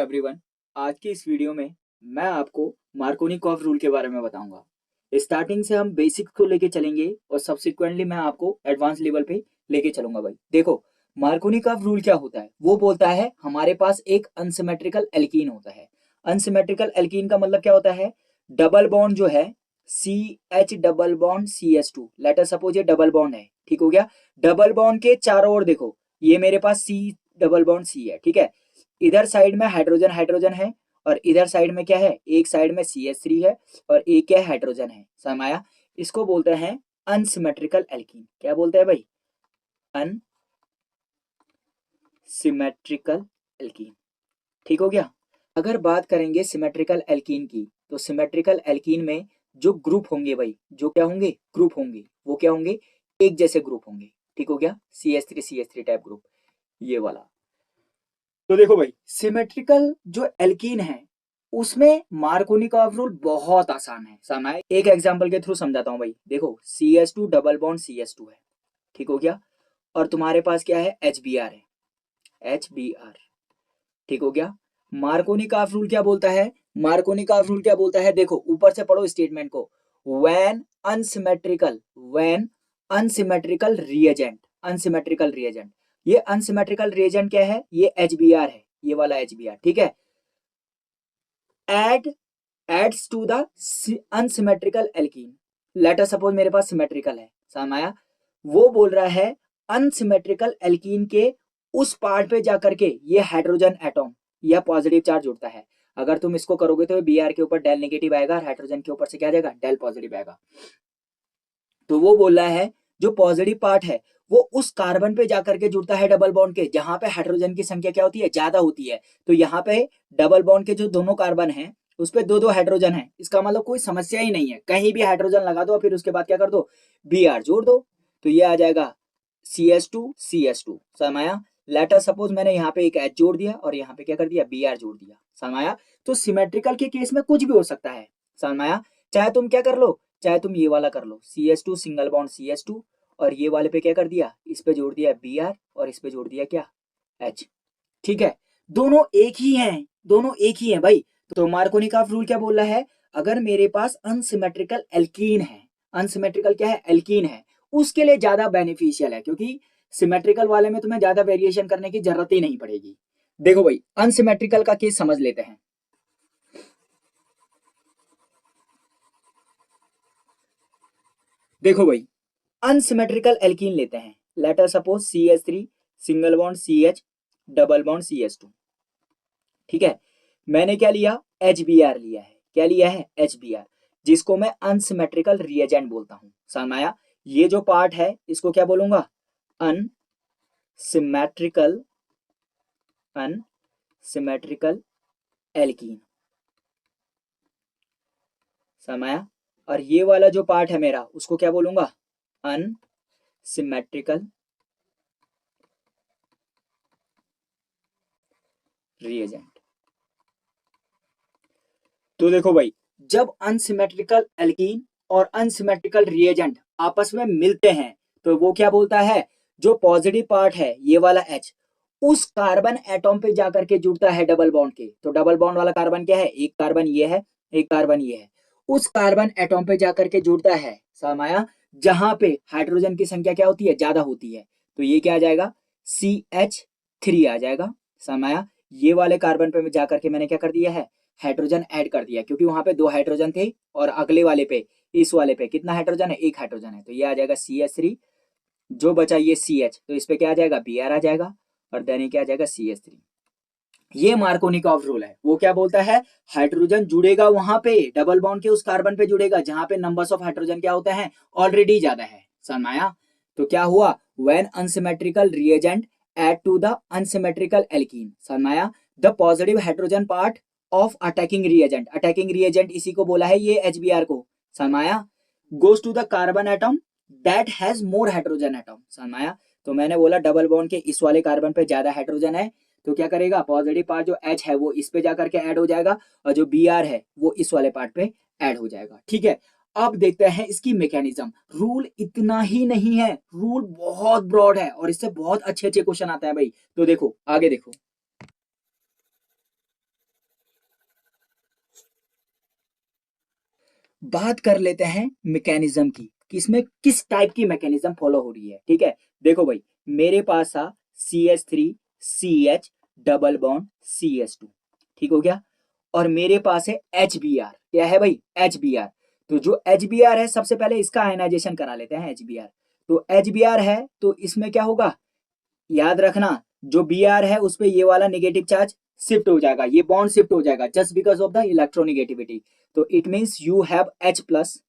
Everyone. आज की इस वीडियो में मैं आपको मार्कोनिकॉफ रूल के बारे में बताऊंगा। स्टार्टिंग से हम बेसिक्स को लेके चलेंगे और सब्सिक्वेंटली मैं आपको एडवांस लेवल पे लेके चलूंगा। भाई देखो, मार्कोनिकॉफ रूल क्या होता है। वो बोलता है हमारे पास एक अनसिमेट्रिकल एल्कीन होता है। अनसिमेट्रिकल एल्कीन का मतलब क्या होता है, डबल बॉन्ड जो है CH double bond CS2, let us suppose ये डबल बॉन्ड है, ठीक हो गया। डबल बॉन्ड के चारों ओर देखो, ये मेरे पास C डबल बॉन्ड C है, ठीक है। इधर साइड में हाइड्रोजन हाइड्रोजन है और इधर साइड में क्या है, एक साइड में CH3 है और एक क्या है, हाइड्रोजन है। समझ आया। इसको बोलते हैं अनसिमेट्रिकल एल्कीन। क्या बोलते हैं भाई, अनसिमेट्रिकल एल्कीन, ठीक हो गया। अगर बात करेंगे सिमेट्रिकल एल्कीन की, तो सिमेट्रिकल एल्कीन में जो ग्रुप होंगे भाई, जो क्या होंगे, ग्रुप होंगे, वो क्या होंगे, एक जैसे ग्रुप होंगे, ठीक हो गया। CH3 टाइप ग्रुप, ये वाला। तो देखो भाई, सिमेट्रिकल जो एल्कीन है उसमें मार्कोनिकॉफ रूल बहुत आसान है। मैं एक एग्जांपल के थ्रू समझाता हूँ भाई। देखो, CH2 डबल बॉन्ड CH2 है, ठीक हो गया। और तुम्हारे पास क्या है, HBr है, HBr, ठीक हो गया। मार्कोनिकॉफ रूल क्या बोलता है, मार्कोनिकॉफ रूल क्या बोलता है, देखो ऊपर से पढ़ो स्टेटमेंट को। When unsymmetrical reagent, unsymmetrical reagent, ये अनसिमेट्रिकल रिएजेंट क्या है, ये HBr है, ये वाला HBr, ठीक है। Adds to the unsymmetrical alkene, let us suppose मेरे पास सिमेट्रिकल है, समझ आया। वो बोल रहा है अनसिमेट्रिकल एल्कीन के उस पार्ट पे जाकर के ये हाइड्रोजन एटॉम या पॉजिटिव चार्ज जुड़ता है। अगर तुम इसको करोगे तो Br के ऊपर डेल नेगेटिव आएगा और हाइड्रोजन के ऊपर से क्या जाएगा, डेल पॉजिटिव आएगा। तो वो बोल रहा है जो पॉजिटिव पार्ट है वो उस कार्बन पे जाकर के जुड़ता है डबल बॉन्ड के, जहां पे हाइड्रोजन की संख्या क्या होती है, ज्यादा होती है। तो यहाँ पे डबल बॉन्ड के जो दोनों कार्बन है उस पे दो दो हाइड्रोजन है। इसका मतलब कोई समस्या ही नहीं है, कहीं भी हाइड्रोजन लगा दो, फिर उसके बाद क्या कर दो, Br जोड़ दो, तो ये आ जाएगा CH2 समाया। लेटर सपोज मैंने यहाँ पे एक H जोड़ दिया और यहाँ पे क्या कर दिया, Br जोड़ दिया, समाया। तो सिमेट्रिकल के केस में कुछ भी हो सकता है, समाया। चाहे तुम क्या कर लो, चाहे तुम ये वाला कर लो, CH2 सिंगल बॉन्ड CH2 और ये वाले पे क्या कर दिया, इस पे जोड़ दिया Br और इस पे जोड़ दिया क्या, H, ठीक है। दोनों एक ही हैं, दोनों एक ही हैं भाई। तो मार्कोनिकॉफ रूल क्या बोल रहा है, अगर मेरे पास अनसिमेट्रिकल एल्कीन है, अनसिमेट्रिकल क्या है, एल्कीन है, उसके लिए ज्यादा बेनिफिशियल है, क्योंकि सिमेट्रिकल वाले में तुम्हें ज्यादा वेरिएशन करने की जरूरत ही नहीं पड़ेगी। देखो भाई, अनसिमेट्रिकल का केस समझ लेते हैं। देखो भाई, अनसिमेट्रिकल एल्कीन लेते हैं, let us suppose CH3 single bond CH double bond CH2, ठीक है। मैंने क्या लिया, HBr लिया है, क्या लिया है, HBr, जिसको मैं अनसिमेट्रिकल रिएजेंट बोलता हूं, समझ आया। ये जो पार्ट है इसको क्या बोलूंगा, अनसिमेट्रिकल, अनसिमेट्रिकल एल्कीन, समझ आया। और ये वाला जो पार्ट है मेरा उसको क्या बोलूंगा, अनसिमेट्रिकल रिएजेंट। तो देखो भाई, जब अनसिमेट्रिकल एल्कीन और अनसिमेट्रिकल रिएजेंट आपस में मिलते हैं तो वो क्या बोलता है, जो पॉजिटिव पार्ट है ये वाला H उस कार्बन एटॉम पे जाकर के जुड़ता है डबल बॉन्ड के। तो डबल बॉन्ड वाला कार्बन क्या है, एक कार्बन ये है, एक कार्बन ये है, उस कार्बन एटॉम पे जाकर के जुड़ता है, समाया, जहां पे हाइड्रोजन की संख्या क्या होती है, ज्यादा होती है। तो ये क्या आ जाएगा, CH3 आ जाएगा, समाया। ये वाले कार्बन पे जाकर के मैंने क्या कर दिया है, हाइड्रोजन ऐड कर दिया, क्योंकि वहां पे दो हाइड्रोजन थे और अगले वाले पे, इस वाले पे कितना हाइड्रोजन है, एक हाइड्रोजन है। तो ये आ जाएगा CH3, जो बचा ये CH, तो इस पे क्या आ जाएगा, Br आ जाएगा और देन क्या आ जाएगा CH3। ये मार्कोनिकॉफ रूल है। वो क्या बोलता है, हाइड्रोजन जुड़ेगा वहां पे डबल बॉन्ड के उस कार्बन पे जुड़ेगा जहां पे नंबर्स ऑफ हाइड्रोजन क्या होता है, ऑलरेडी ज्यादा है, समझाया। तो क्या हुआ, when unsymmetrical reagent add to the unsymmetrical alkene, समझाया, the positive hydrogen part of attacking reagent, attacking reagent इसी को बोला है ये HBr को, समझाया, goes to the carbon atom that has more hydrogen atom, समझाया। तो मैंने बोला डबल बॉन्ड के इस वाले कार्बन पे ज्यादा हाइड्रोजन है, तो क्या करेगा, पॉजिटिव पार्ट जो H है वो इस पे जाकर के ऐड हो जाएगा और जो Br है वो इस वाले पार्ट पे ऐड हो जाएगा, ठीक है। अब देखते हैं इसकी मैकेनिज्म। रूल इतना ही नहीं है, रूल बहुत ब्रॉड है और इससे बहुत अच्छे अच्छे क्वेश्चन आता है भाई। तो देखो आगे देखो, बात कर लेते हैं मैकेनिज्म की कि इसमें किस टाइप की मैकेनिज्म फॉलो हो रही है। ठीक है, देखो भाई, मेरे पास था CH3CH डबल बॉन्ड CH2, ठीक हो गया, और मेरे पास है HBr। क्या है भाई? HBr। तो जो HBr है, सबसे पहले इसका आयनाइजेशन करा लेते हैं HBr। तो HBr है तो इसमें क्या होगा, याद रखना, जो Br है उस पे ये वाला नेगेटिव चार्ज शिफ्ट हो जाएगा, ये बॉन्ड शिफ्ट हो जाएगा just because of the electronegativity. तो it means you have H plus,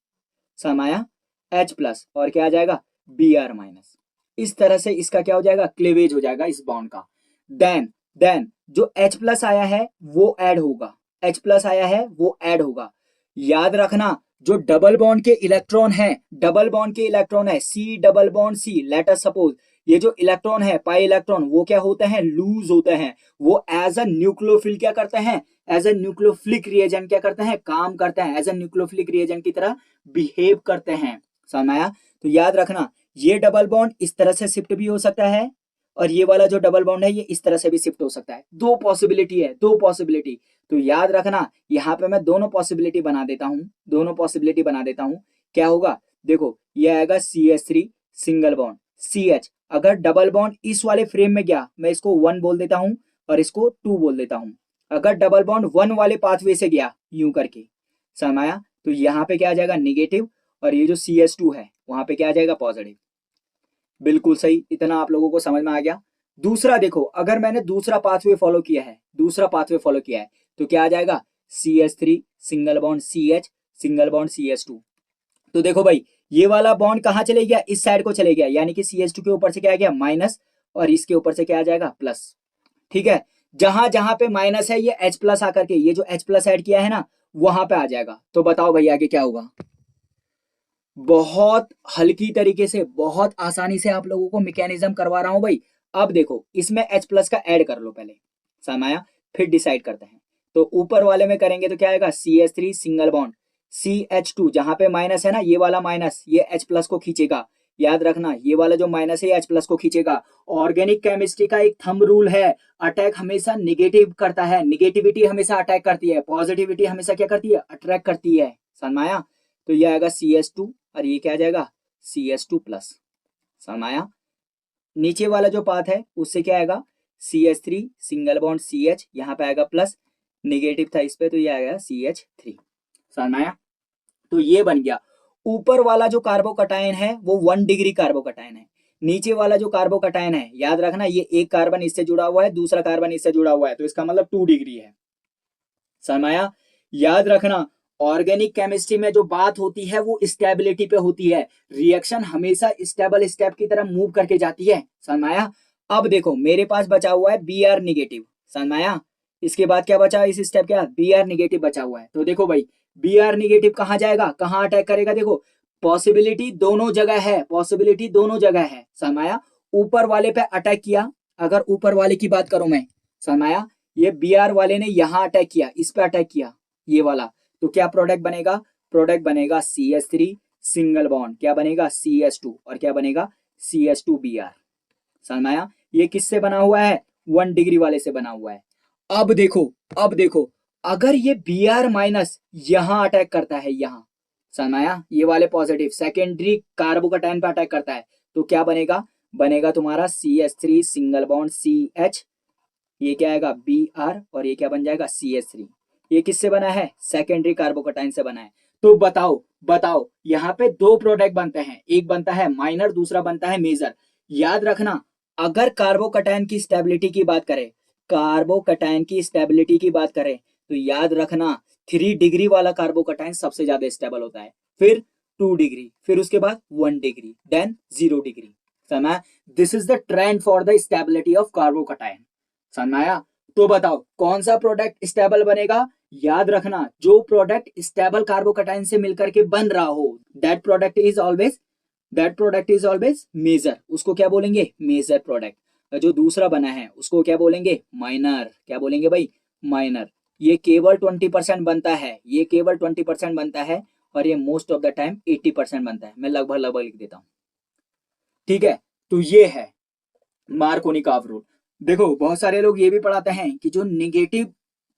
समाया H प्लस, और क्या आ जाएगा, Br माइनस। इस तरह से इसका क्या हो जाएगा, क्लीवेज हो जाएगा इस बॉन्ड का। देन जो H प्लस आया है वो ऐड होगा, H प्लस आया है वो ऐड होगा। याद रखना, जो डबल बॉन्ड के इलेक्ट्रॉन है, डबल बॉन्ड के इलेक्ट्रॉन है C double bond C, late us suppose ये जो इलेक्ट्रॉन है पाई इलेक्ट्रॉन, वो क्या होते हैं, लूज होते हैं। वो एज अ न्यूक्लियोफिल क्या करते हैं, एज अ न्यूक्लियोफिलिक रिएजेंट क्या करते हैं, काम करते हैं, एज अ न्यूक्लियोफिलिक रिएजेंट की तरह बिहेव करते हैं। समझ आया? तो याद रखना, ये डबल बॉन्ड इस तरह से शिफ्ट भी हो सकता है, और ये वाला जो डबल बॉन्ड है ये इस तरह से भी शिफ्ट हो सकता है। दो पॉसिबिलिटी है, दो पॉसिबिलिटी। तो याद रखना, यहाँ पे मैं दोनों पॉसिबिलिटी बना देता हूँ, दोनों पॉसिबिलिटी बना देता हूँ। क्या होगा, देखो ये आएगा CH3 सिंगल बॉन्ड CH। अगर डबल बॉन्ड इस वाले फ्रेम में गया, मैं इसको 1 बोल देता हूँ और इसको 2 बोल देता हूँ। अगर डबल बॉन्ड 1 वाले पाथवे से गया यूं करके, समझ आया? तो यहाँ पे क्या आ जाएगा, निगेटिव, और ये जो CH2 है वहां पे क्या आ जाएगा, पॉजिटिव। बिल्कुल सही, इतना आप लोगों को समझ में आ गया। दूसरा देखो, अगर मैंने दूसरा पाथवे फॉलो किया है, दूसरा पाथवे फॉलो किया है, तो क्या आ जाएगा, CH3 single bond CH single bond CH2। तो देखो भाई, ये वाला बॉन्ड कहाँ चले गया, इस साइड को चले गया, यानी कि CH2 के ऊपर से क्या आ गया, माइनस, और इसके ऊपर से क्या आ जाएगा, प्लस। ठीक है, जहां जहां पे माइनस है ये H प्लस आकर के, ये जो H प्लस ऐड किया है ना, वहां पे आ जाएगा। तो बताओ भाई आगे क्या होगा। बहुत हल्की तरीके से, बहुत आसानी से आप लोगों को मैकेनिज्म करवा रहा हूं भाई। अब देखो, इसमें H प्लस का ऐड कर लो पहले, समाया, फिर डिसाइड करते हैं। तो ऊपर वाले में करेंगे तो क्या आएगा, CH3 सिंगल बॉन्ड CH2, जहां पे माइनस है ना, ये वाला माइनस ये H प्लस को खींचेगा। याद रखना, ये वाला जो माइनस है ये H प्लस को खींचेगा। ऑर्गेनिक केमिस्ट्री का एक थंब रूल है, अटैक हमेशा निगेटिव करता है, निगेटिविटी हमेशा अटैक करती है, पॉजिटिविटी हमेशा क्या करती है, अट्रैक्ट करती है। समझ। तो ये आएगा CH2 और ये क्या आ जाएगा, CH2 प्लस। समझ आया? नीचे वाला जो पाथ है उससे क्या आएगा, CH3 सिंगल बॉन्ड CH, यहाँ पे आएगा प्लस, निगेटिव था इस पे तो ये आएगा CH3। समझ आया? तो ये बन गया। ऊपर वाला जो कार्बोकटायन है वो 1 डिग्री कार्बोकटायन है, नीचे वाला जो कार्बोकटायन है, याद रखना, ये एक कार्बन इससे जुड़ा हुआ है, दूसरा कार्बन इससे जुड़ा हुआ है, तो इसका मतलब 2 डिग्री है। समझ आया? याद रखना, ऑर्गेनिक केमिस्ट्री में जो बात होती है वो स्टेबिलिटी पे होती है, रिएक्शन हमेशा स्टेबल स्टेप की तरह मूव करके जाती है। समझ आया? अब देखो, मेरे पास बचा हुआ है Br निगेटिव। समझ आया? इसके बाद क्या बचा, इस स्टेप के बाद Br निगेटिव बचा हुआ है। तो देखो भाई, Br निगेटिव कहाँ जाएगा, कहाँ अटैक करेगा, देखो पॉसिबिलिटी दोनों जगह है, पॉसिबिलिटी दोनों जगह है। समझ आया? ऊपर वाले पे अटैक किया, अगर ऊपर वाले की बात करूं मैं, समझ आया, ये Br वाले ने यहां अटैक किया, इस पे अटैक किया, ये वाला, तो क्या प्रोडक्ट बनेगा, प्रोडक्ट बनेगा CH3 सिंगल बॉन्ड, क्या बनेगा, CH2, और क्या बनेगा, CH2Br। समझ में आया? ये किससे बना हुआ है, 1 डिग्री वाले से बना हुआ है। अब देखो, अब देखो, अगर ये Br माइनस यहां अटैक करता है, यहां, समझ में आया, ये वाले पॉजिटिव सेकेंडरी कार्बोकटायन पे अटैक करता है, तो क्या बनेगा, बनेगा तुम्हारा CH3 सिंगल बॉन्ड CH, ये क्या आएगा Br, और ये क्या बन जाएगा, CH3। ये किससे बना है, सेकेंडरी कार्बोकटाइन से बना है। तो बताओ, बताओ, यहाँ पे दो प्रोडक्ट बनते हैं, एक बनता है माइनर, दूसरा बनता है मेजर। याद रखना, अगर कार्बोकटाइन की स्टेबिलिटी की बात करें, कार्बोकटाइन की स्टेबिलिटी की बात करें, तो याद रखना 3 डिग्री वाला कार्बोकटाइन सबसे ज्यादा स्टेबल होता है, फिर 2 डिग्री, फिर उसके बाद 1 डिग्री, देन 0 डिग्री। समझ? This is the trend for the stability of कार्बोकटाइन। समझ में आया? तो बताओ कौन सा प्रोडक्ट स्टेबल बनेगा। याद रखना, जो प्रोडक्ट स्टेबल कार्बोकटाइन से मिलकर के बन रहा हो, that product is always, that product is always major. उसको क्या बोलेंगे, मेजर प्रोडक्ट। जो दूसरा बना है उसको क्या बोलेंगे, माइनर। क्या बोलेंगे भाई, माइनर। ये केवल 20% बनता है, ये केवल 20% बनता है, और ये मोस्ट ऑफ द टाइम 80% बनता है। मैं लगभग लगभग लिख देता हूं। ठीक है, तो ये है मार्कोनी का रूल। देखो बहुत सारे लोग ये भी पढ़ाते हैं कि जो निगेटिव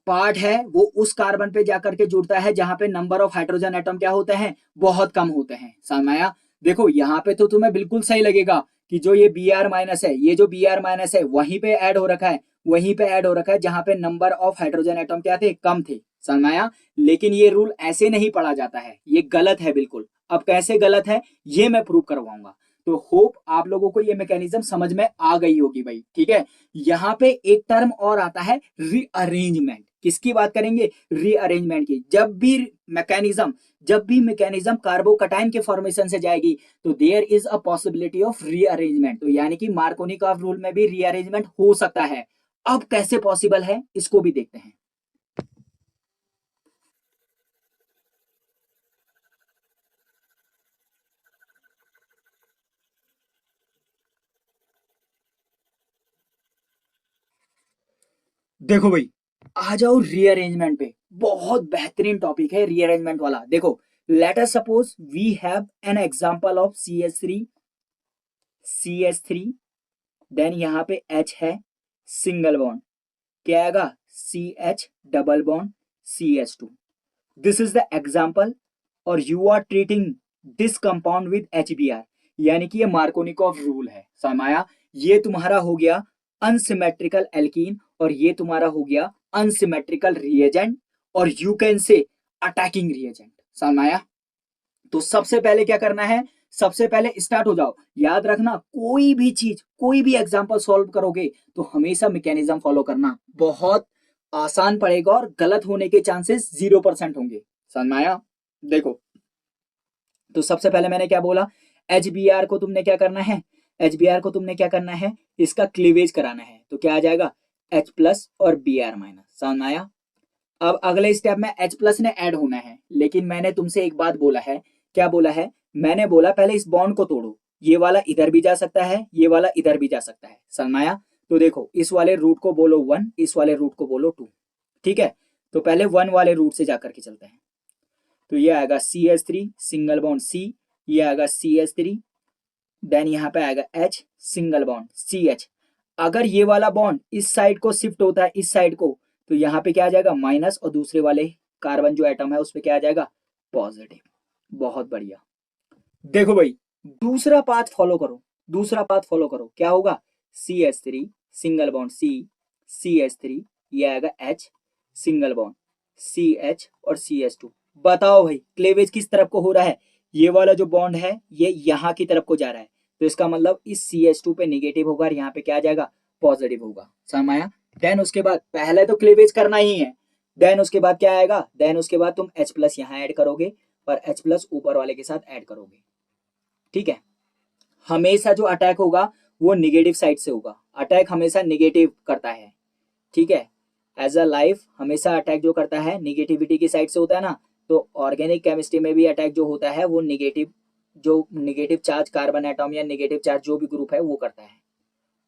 पार्ट है वो उस कार्बन पे जाकर के जुड़ता है जहां पे नंबर ऑफ हाइड्रोजन एटम क्या होते हैं, बहुत कम होते हैं। समझ आया? देखो यहाँ पे तो तुम्हें बिल्कुल सही लगेगा कि जो ये Br- है, ये जो Br- है वहीं पे ऐड हो रखा है, वहीं पे ऐड हो रखा है जहां पे नंबर ऑफ हाइड्रोजन एटम क्या थे, कम थे। समझ आया? लेकिन ये रूल ऐसे नहीं पढ़ा जाता है, ये गलत है बिल्कुल। अब कैसे गलत है ये मैं प्रूव करवाऊंगा। तो होप आप लोगों को ये मैकेनिज्म समझ में आ गई होगी भाई। ठीक है, यहाँ पे एक टर्म और आता है रीअरेंजमेंट। किसकी बात करेंगे? रीअरेंजमेंट की। जब भी मैकेनिज्म कार्बोकटाइन के फॉर्मेशन से जाएगी तो there is a possibility of rearrangement. तो यानी कि मार्कोनिकॉफ रूल में भी रीअरेंजमेंट हो सकता है। अब कैसे पॉसिबल है इसको भी देखते हैं। देखो भाई, आ जाओ रीअरेंजमेंट पे। बहुत बेहतरीन टॉपिक है रीअरेंजमेंट वाला। देखो, let us suppose we have an example of C H three, then यहाँ पे H है, सिंगल बॉन्ड, क्या आएगा, CH double bond CH2। This is the example, और you are treating this compound with HBr, यानी कि ये मार्कोनिकॉफ रूल है। समाया, ये तुम्हारा हो गया अनसिमेट्रिकल एल्कीन, और ये तुम्हारा हो गया अनसिमेट्रिकल रिएजेंट, और you can say attacking reagent. समाया, तो सबसे पहले क्या करना है, सबसे पहले स्टार्ट हो जाओ। याद रखना, कोई भी चीज, कोई भी एग्जांपल सॉल्व करोगे तो हमेशा मैकेनिज्म फॉलो करना, बहुत आसान पड़ेगा और गलत होने के चांसेस 0% होंगे। समझ में आया? देखो, तो सबसे पहले मैंने क्या बोला, HBr को तुमने क्या करना है, HBr को तुमने क्या करना है, इसका क्लीवेज कराना है। तो क्या आ जाएगा, H+ और Br-। समझ में आया? अब अगले स्टेप में H+ ने ऐड होना है, लेकिन मैंने तुमसे एक बात बोला है। क्या बोला है? मैंने बोला पहले इस बॉन्ड को तोड़ो, ये वाला इधर भी जा सकता है, ये वाला इधर भी जा सकता है। समझ में आया? तो देखो, इस वाले रूट को बोलो 1, इस वाले रूट को बोलो 2। ठीक है, तो पहले 1 वाले रूट से जाकर के चलते हैं। तो ये आएगा CH3 सिंगल बॉन्ड C, ये आएगा CH3, देन यहाँ पे आएगा H सिंगल बॉन्ड CH। अगर ये वाला बॉन्ड इस साइड को शिफ्ट होता है, इस साइड को, तो यहाँ पे क्या आ जाएगा, माइनस, और दूसरे वाले कार्बन जो एटम है उस पे क्या आ जाएगा, पॉजिटिव। बहुत बढ़िया। देखो भाई, दूसरा पाथ फॉलो करो, दूसरा पाथ फॉलो करो, क्या होगा, CH3 single bond C, CH3, ये आएगा H सिंगल बॉन्ड CH और CH2। बताओ भाई, क्लेवेज किस तरफ को हो रहा है, ये वाला जो बॉन्ड है ये यहाँ की तरफ को जा रहा है, तो इसका मतलब इस CH2 पे निगेटिव होगा और यहाँ पे क्या आ जाएगा, पॉजिटिव होगा। समझ आया? देन उसके बाद पहले तो क्लेवेज करना ही है, देन उसके बाद क्या आएगा, देन उसके बाद तुम H+ यहाँ ऐड करोगे और H+ ऊपर वाले के साथ ऐड करोगे। ठीक है, हमेशा जो अटैक होगा वो निगेटिव साइड से होगा, अटैक हमेशा निगेटिव करता है। ठीक है, एज अ लाइफ हमेशा अटैक जो करता है निगेटिविटी की साइड से होता है ना, तो ऑर्गेनिक केमिस्ट्री में भी अटैक जो होता है वो निगेटिव, जो निगेटिव चार्ज कार्बन एटॉम या निगेटिव चार्ज जो भी ग्रुप है वो करता है।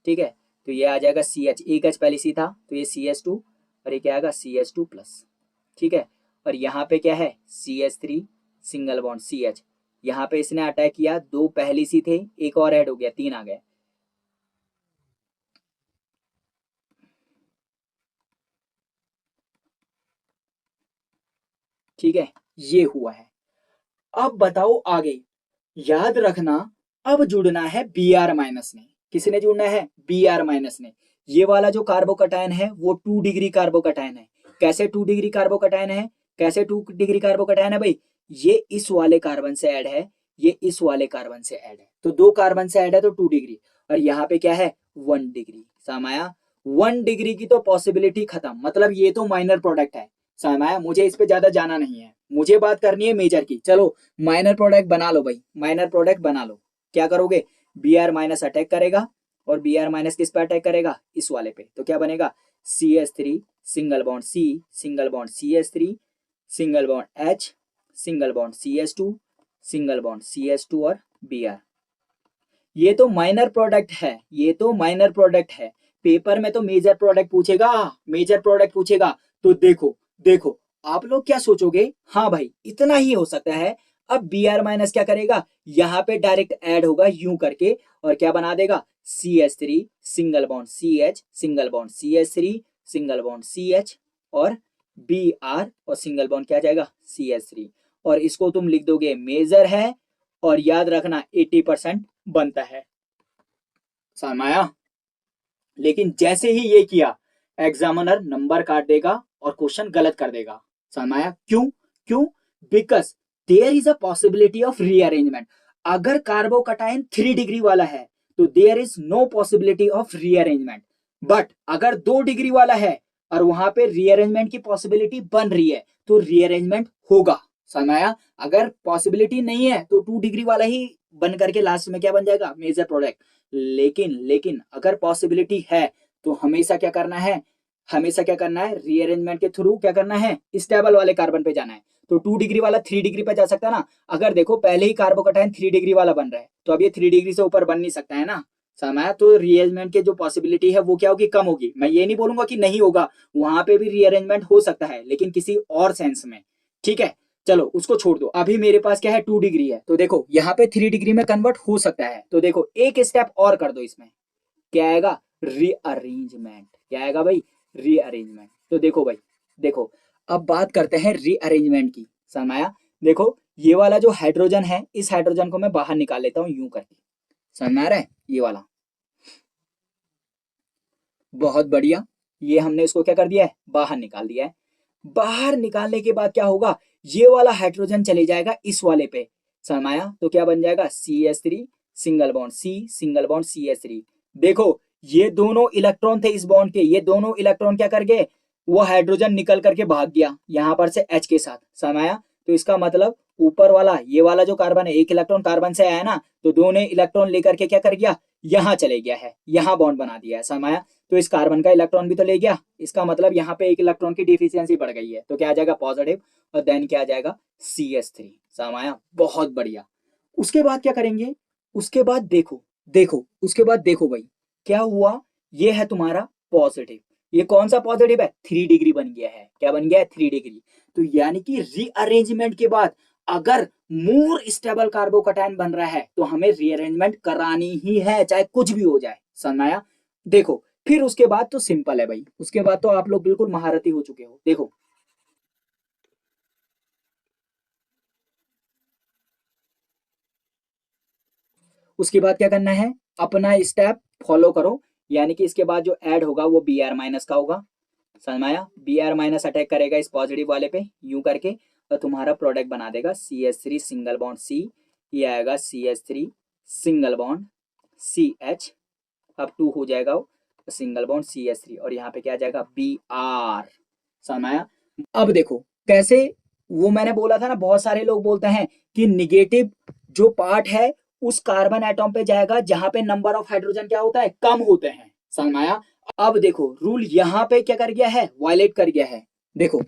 ठीक है, तो ये आ जाएगा CH, एक H पहले सी था तो ये CH2, और ये क्या आएगा, CH2+। ठीक है, और यहाँ पे क्या है, CH3 सिंगल बॉन्ड CH, यहाँ पे इसने अटैक किया, 2 पहली सी थे, एक और ऐड हो गया, 3 आ गए। ठीक है, ये हुआ है। अब बताओ आगे, याद रखना, अब जुड़ना है Br- ने। किसने जुड़ना है, Br- ने। ये वाला जो कार्बोकटायन है वो 2 डिग्री कार्बोकटायन है। कैसे 2 डिग्री कार्बोकटायन है, कैसे 2 डिग्री कार्बोकटायन है भाई, ये इस वाले कार्बन से ऐड है, ये इस वाले कार्बन से ऐड है, तो 2 कार्बन से ऐड है तो 2 डिग्री, और यहाँ पे क्या है, 1 डिग्री। सामाया, 1 डिग्री की तो पॉसिबिलिटी खत्म, मतलब ये तो माइनर प्रोडक्ट है। सामाया, मुझे इस पे ज्यादा जाना नहीं है, मुझे बात करनी है मेजर की। चलो माइनर प्रोडक्ट बना लो भाई, माइनर प्रोडक्ट बना लो। क्या करोगे, Br- अटैक करेगा, और Br- किस पे अटैक करेगा, इस वाले पे, तो क्या बनेगा, CH3 single bond C single bond CH3 single bond H single bond CH2 single bond CH2 और Br। ये तो माइनर प्रोडक्ट है, ये तो माइनर प्रोडक्ट है। पेपर में तो मेजर प्रोडक्ट पूछेगा, मेजर प्रोडक्ट पूछेगा। तो देखो, देखो आप लोग क्या सोचोगे, हाँ भाई इतना ही हो सकता है। अब Br- क्या करेगा, यहाँ पे डायरेक्ट ऐड होगा यूं करके, और क्या बना देगा, CH3 single bond CH single bond CH3 single bond CH और Br और सिंगल बॉन्ड क्या आ जाएगा CH3। और इसको तुम लिख दोगे मेजर है और याद रखना 80% बनता है। समझ आया? लेकिन जैसे ही ये किया एग्जामिनर नंबर काट देगा और क्वेश्चन गलत कर देगा। समझ आया? क्यों? क्यों? Because there is a possibility of rearrangement. अगर कार्बोकटाइन 3 डिग्री वाला है तो there is no possibility of rearrangement. But अगर 2 डिग्री वाला है और वहां पे रीअरेंजमेंट की पॉसिबिलिटी बन रही है तो रीअरेंजमेंट होगा। समझ आया? अगर पॉसिबिलिटी नहीं है तो 2 डिग्री वाला ही बन करके लास्ट में क्या बन जाएगा मेजर प्रोडक्ट। लेकिन अगर पॉसिबिलिटी है तो हमेशा क्या करना है, हमेशा क्या करना है रीअरेंजमेंट के थ्रू क्या करना है स्टेबल वाले कार्बन पे जाना है। तो 2 डिग्री वाला 3 डिग्री पे जा सकता है ना। अगर देखो पहले ही कार्बोकटाइन 3 डिग्री वाला बन रहा है तो अब ये 3 डिग्री से ऊपर बन नहीं सकता है ना। समय तो रीअरेंजमेंट के जो पॉसिबिलिटी है वो क्या होगी कम होगी। मैं ये नहीं बोलूंगा कि नहीं होगा, वहां पे भी रीअरेंजमेंट हो सकता है लेकिन किसी और सेंस में। ठीक है, चलो उसको छोड़ दो। अभी मेरे पास क्या है 2 डिग्री है तो देखो यहाँ पे 3 डिग्री में कन्वर्ट हो सकता है। तो देखो एक स्टेप और कर दो, इसमें क्या आएगा रीअरेंजमेंट। क्या आएगा भाई रीअरेंजमेंट। तो देखो भाई, देखो अब बात करते हैं रीअरेंजमेंट की। समझ आया? देखो ये वाला जो हाइड्रोजन है इस हाइड्रोजन को मैं बाहर निकाल लेता हूं यूं करके। समझ में आ रहा है? ये वाला बहुत बढ़िया। ये हमने इसको क्या कर दिया है बाहर निकाल दिया है। बाहर निकालने के बाद क्या होगा ये वाला हाइड्रोजन चले जाएगा इस वाले पे। समझ में आया? तो क्या बन जाएगा CH3 single bond C single bond CH3। देखो ये दोनों इलेक्ट्रॉन थे इस बॉन्ड के, ये दोनों इलेक्ट्रॉन क्या कर गए वो हाइड्रोजन निकल करके भाग गया यहाँ पर से H के साथ। समझ में आया? तो इसका मतलब ऊपर वाला ये वाला जो कार्बन है एक इलेक्ट्रॉन कार्बन से आया ना तो दोनों इलेक्ट्रॉन लेकर के क्या कर गया यहाँ चले गया है, यहाँ बॉन्ड बना दिया है। समझ में आया? तो इस कार्बन का इलेक्ट्रॉन भी तो ले गया, इसका मतलब यहाँ पे एक इलेक्ट्रॉन की डिफिशियंसी बढ़ गई है। तो क्या आ जाएगा पॉजिटिव और देन क्या आ जाएगा CH3। समझ आया? बहुत बढ़िया। उसके बाद क्या करेंगे, उसके बाद देखो देखो उसके बाद देखो भाई क्या हुआ। ये है तुम्हारा पॉजिटिव, ये कौन सा पॉजिटिव है 3 डिग्री बन गया है। क्या बन गया है 3 डिग्री। तो यानी कि रीअरेंजमेंट के बाद अगर मोर स्टेबल कार्बोकटाइन बन रहा है तो हमें रीअरेंजमेंट करानी ही है चाहे कुछ भी हो जाए। समझ आया? देखो फिर उसके बाद तो सिंपल है भाई, उसके बाद तो आप लोग बिल्कुल महारथी हो चुके हो। देखो उसके बाद क्या करना है अपना स्टेप फॉलो करो। यानी कि इसके बाद जो ऐड होगा वो Br माइनस का होगा। समझ में आया? Br माइनस अटैक करेगा इस पॉजिटिव वाले पे यूं करके और तुम्हारा प्रोडक्ट बना देगा CH3 सिंगल बॉन्ड C। ये आएगा CH3 सिंगल बॉन्ड CH। अब 2 हो जाएगा वो सिंगल बॉन्ड CH3 और यहाँ पे क्या आ जाएगा Br। समझ में आया? अब देखो कैसे, वो मैंने बोला था ना बहुत सारे लोग बोलते हैं कि निगेटिव जो पार्ट है उस कार्बन एटम पे जाएगा जहां पे नंबर ऑफ हाइड्रोजन क्या होता है कम होते हैं। समझ में आया? अब देखो रूल यहां पे क्या कर गया है वायलेट कर गया है। देखो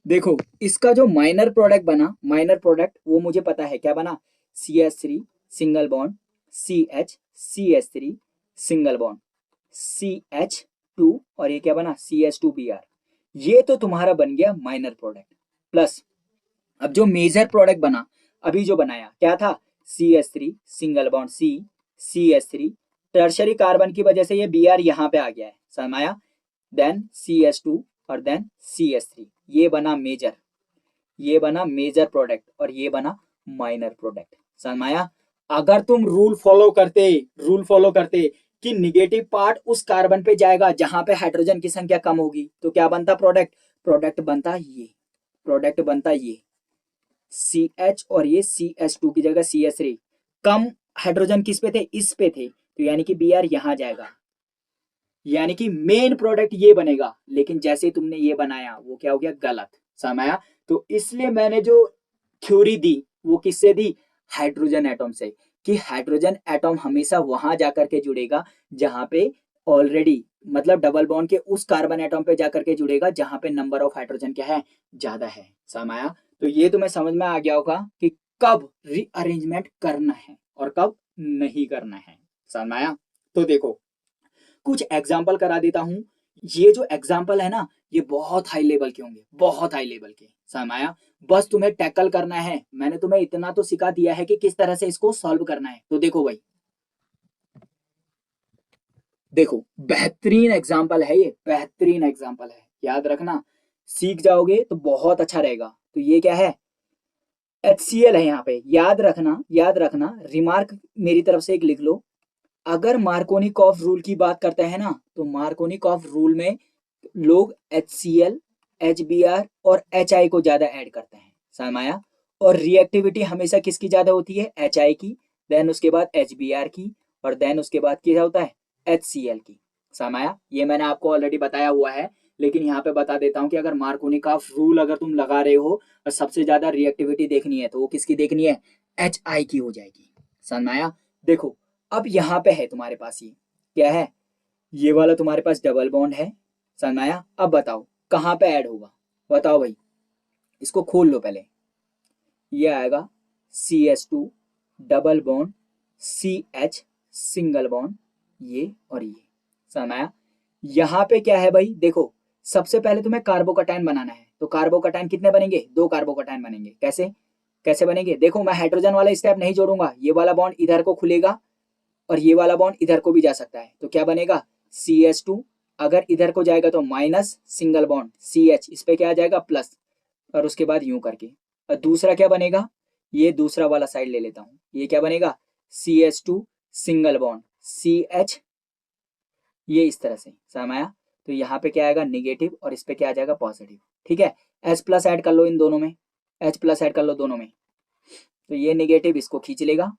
देखो इसका जो माइनर प्रोडक्ट बना, माइनर प्रोडक्ट वो मुझे पता है क्या बना CH3 single bond CH CH3 single bond CH2 और ये क्या बना CH2Br। ये तो तुम्हारा बन गया माइनर प्रोडक्ट। प्लस अब जो मेजर प्रोडक्ट बना अभी जो बनाया क्या था CH3 single bond C CH3 tertiary carbon की वजह से ये Br यहाँ पे आ गया है। समझ में आया? देन CH2 और देन CH3 ये बना मेजर, ये बना मेजर प्रोडक्ट और ये बना माइनर प्रोडक्ट। समझ में आया? अगर तुम रूल फॉलो करते, रूल फॉलो करते कि निगेटिव पार्ट उस कार्बन पे जाएगा जहां पे हाइड्रोजन की संख्या कम होगी तो क्या बनता प्रोडक्ट, प्रोडक्ट बनता ये, प्रोडक्ट बनता ये CH और ये CH2 की जगह CH3। कम हाइड्रोजन किस पे थे इस पे थे तो यानी कि Br यहां जाएगा, यानी कि मेन प्रोडक्ट ये बनेगा। लेकिन जैसे तुमने ये बनाया वो क्या हो गया गलत। समझ आया? तो इसलिए मैंने जो थ्योरी दी वो किससे दी हाइड्रोजन एटम से, कि हाइड्रोजन एटम हमेशा वहां जाकर के जुड़ेगा जहां पे ऑलरेडी मतलब डबल बॉन्ड के उस कार्बन एटम पे जाकर के जुड़ेगा जहां पे नंबर ऑफ हाइड्रोजन क्या है ज्यादा है। समझ आया? तो ये तुम्हें समझ में आ गया होगा कि कब रीअरेंजमेंट करना है और कब नहीं करना है। समझ में आया? तो देखो कुछ एग्जाम्पल करा देता हूं। ये जो एग्जाम्पल है ना, ये बहुत हाई लेवल के होंगे, बहुत हाई लेवल के। समझ आया? बस तुम्हें टैकल करना है। मैंने तुम्हें इतना तो सिखा दिया है कि किस तरह से इसको सॉल्व करना है। तो देखो भाई, देखो बेहतरीन एग्जाम्पल है ये, बेहतरीन एग्जाम्पल है, याद रखना। सीख जाओगे तो बहुत अच्छा रहेगा। तो ये क्या है? HCl है यहाँ पे, याद रखना, याद रखना। रिमार्क मेरी तरफ से एक लिख लो। अगर मार्कोनिकॉफ रूल की बात करते हैं ना, तो मार्कोनिकॉफ रूल में लोग HCl, HBr और HI को ज्यादा ऐड करते हैं। समझ में आया? और रिएक्टिविटी हमेशा किसकी ज्यादा होती है? HI की, देन उसके बाद HBr की, और देन उसके बाद क्या होता है? HCl की। समझ में आया? ये मैंने आपको ऑलरेडी बताया हुआ है, लेकिन यहाँ पे बता देता हूँ कि अगर मार्कोनिकॉफ रूल अगर तुम लगा रहे हो और सबसे ज्यादा रिएक्टिविटी देखनी है, तो वो किसकी देखनी है? HI की हो जाएगी। समझ में आया? देखो, अब यहाँ पे है तुम्हारे पास, ये क्या है? ये वाला तुम्हारे पास डबल बॉन्ड है। समझ में आया? अब बताओ कहाँ पे ऐड होगा? बताओ भाई, इसको खोल लो पहले। ये आएगा CH2 double bond CH single bond, ये और ये। समझ में आया? यहाँ पे क्या है भाई? देखो, सबसे पहले तुम्हें कार्बोकटायन बनाना है। तो कार्बोकटायन कितने बनेंगे? 2 कार्बोकटायन बनेंगे। कैसे कैसे बनेंगे? देखो, मैं हाइड्रोजन वाला स्टेप नहीं जोड़ूंगा। ये वाला बॉन्ड इधर को खुलेगा और ये वाला बॉन्ड इधर को भी जा सकता है। तो क्या बनेगा? CH2, अगर इधर को जाएगा तो माइनस, सिंगल बॉन्ड CH, इस पे क्या आ जाएगा? प्लस, और उसके बाद यूं करके। और दूसरा क्या बनेगा? ये दूसरा वाला साइड ले लेता हूं। ये क्या बनेगा? CH2 सिंगल बॉन्ड CH, ये इस तरह से। समझ आया? तो यहाँ पे क्या आएगा? निगेटिव, और इस पे क्या आ जाएगा? पॉजिटिव। ठीक है, H प्लस ऐड कर लो इन दोनों में, H प्लस ऐड कर लो दोनों में। तो ये निगेटिव इसको खींच लेगा